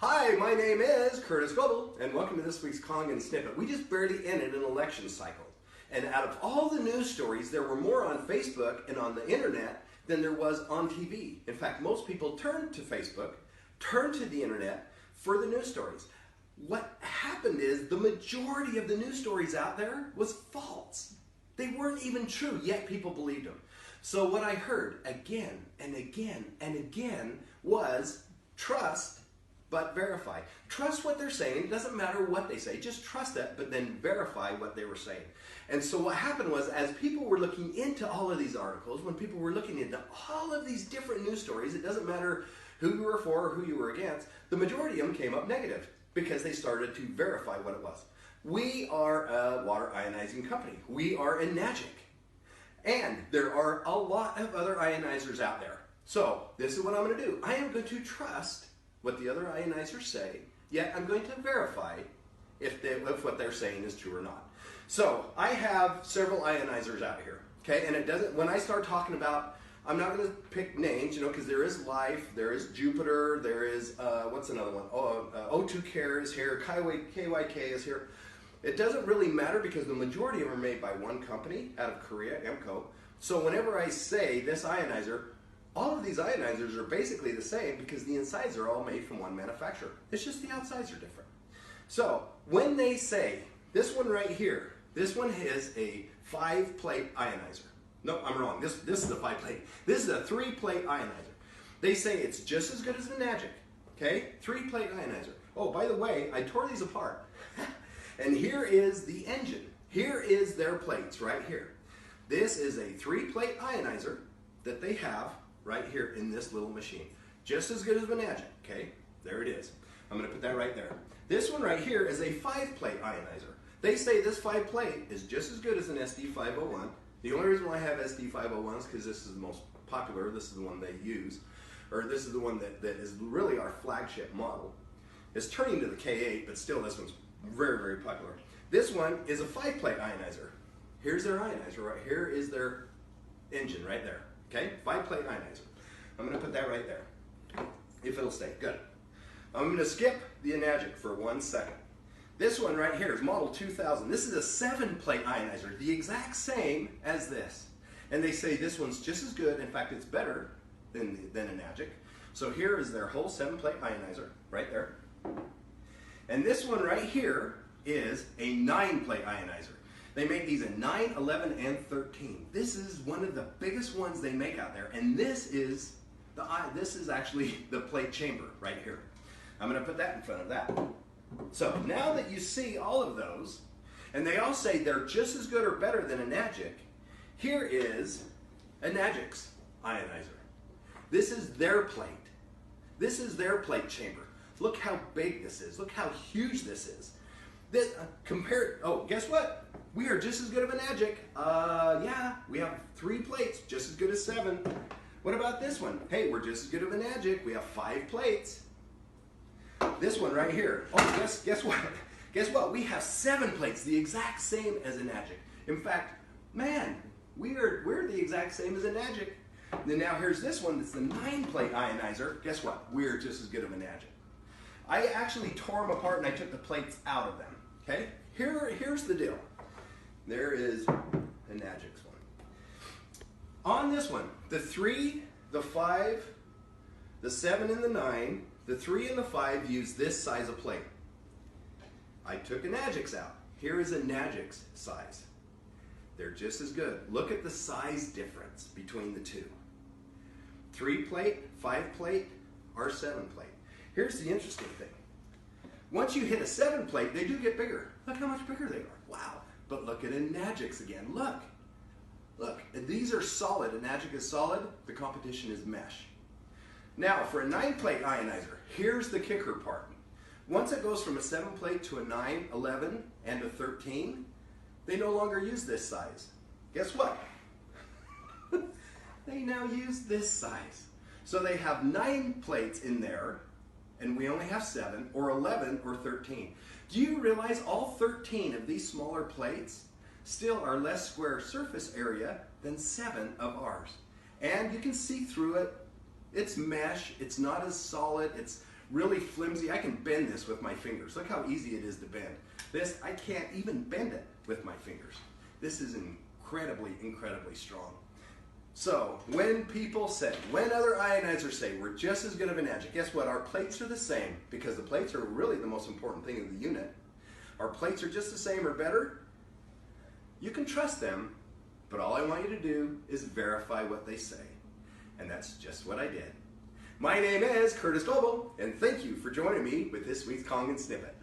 Hi, my name is Curtis Goebel, and welcome to this week's Kangen Snippet. We just barely ended an election cycle. And out of all the news stories, there were more on Facebook and on the internet than there was on TV. In fact, most people turned to Facebook, turned to the internet for the news stories. What happened is the majority of the news stories out there was false. They weren't even true, yet people believed them. So what I heard again and again and again was trust but verify. Trust what they're saying. It doesn't matter what they say. Just trust it, but then verify what they were saying. And so what happened was, as people were looking into all of these articles, when people were looking into all of these different news stories, it doesn't matter who you were for or who you were against, the majority of them came up negative because they started to verify what it was. We are a water ionizing company. We are Enagic. And there are a lot of other ionizers out there. So this is what I'm going to do. I am going to trust what the other ionizers say, yet I'm going to verify if what they're saying is true or not. So I have several ionizers out here, okay? And it doesn't, when I start talking about, I'm not going to pick names, because there is Life, there is Jupiter, there is, what's another one? O2 Care is here, KYK is here. It doesn't really matter because the majority of them are made by one company out of Korea, EMCO. So whenever I say this ionizer, all of these ionizers are basically the same because the insides are all made from one manufacturer. It's just the outsides are different. So when they say, this one right here, this one is a 5-plate ionizer. No, I'm wrong. This is a 5-plate. This is a 3-plate ionizer. They say it's just as good as an Enagic. Okay? 3-plate ionizer. Oh, by the way, I tore these apart. And here is the engine. Here is their plates right here. This is a 3-plate ionizer that they have right here in this little machine. Just as good as an Enagic, okay? There it is. I'm gonna put that right there. This one right here is a 5-plate ionizer. They say this 5-plate is just as good as an SD501. The only reason why I have SD501 is because this is the most popular, this is the one they use, or this is the one that is really our flagship model. It's turning to the K8, but still this one's very, very popular. This one is a 5-plate ionizer. Here's their ionizer right here is their engine right there. Okay, 5-plate ionizer. I'm going to put that right there, if it'll stay. Good. I'm going to skip the Enagic for 1 second. This one right here is model 2000. This is a 7-plate ionizer, the exact same as this. And they say this one's just as good. In fact, it's better than Enagic. So here is their whole 7-plate ionizer right there. And this one right here is a 9-plate ionizer. They make these in 9, 11, and 13. This is one of the biggest ones they make out there, and this is actually the plate chamber right here. I'm going to put that in front of that. So now that you see all of those, and they all say they're just as good or better than Enagic, here is Enagic's ionizer. This is their plate. This is their plate chamber. Look how big this is. Look how huge this is. This, guess what? We are just as good of an Enagic. Yeah, we have 3 plates, just as good as 7. What about this one? Hey, we're just as good of an Enagic. We have 5 plates. This one right here. Oh, guess what? Guess what? We have 7 plates, the exact same as an Enagic. In fact, man, we're the exact same as an Enagic. Then now here's this one that's the 9-plate ionizer. Guess what? We're just as good of an Enagic. I actually tore them apart and I took the plates out of them. Okay? Here's the deal. There is Enagic's one. On this one, the 3, the 5, the 7, and the 9, the 3 and the 5 use this size of plate. I took Enagic's out. Here is Enagic's size. They're just as good. Look at the size difference between the two. 3-plate, 5-plate, or 7-plate. Here's the interesting thing. Once you hit a 7-plate, they do get bigger. Look how much bigger they are. Wow. But look at Enagic's again. Look. Look. And these are solid. Enagic is solid. The competition is mesh. Now, for a 9-plate ionizer, here's the kicker part. Once it goes from a 7-plate to a 9, 11, and a 13, they no longer use this size. Guess what? They now use this size. So they have 9 plates in there, and we only have 7, or 11, or 13. Do you realize all 13 of these smaller plates still are less square surface area than 7 of ours? And you can see through it. It's mesh. It's not as solid. It's really flimsy. I can bend this with my fingers. Look how easy it is to bend. This, I can't even bend it with my fingers. This is incredibly, incredibly strong. So, when people say, when other ionizers say we're just as good of an edge, guess what? Our plates are the same, because the plates are really the most important thing in the unit. Our plates are just the same or better. You can trust them, but all I want you to do is verify what they say. And that's just what I did. My name is Curtis Global, and thank you for joining me with this week's Kangen Snippet.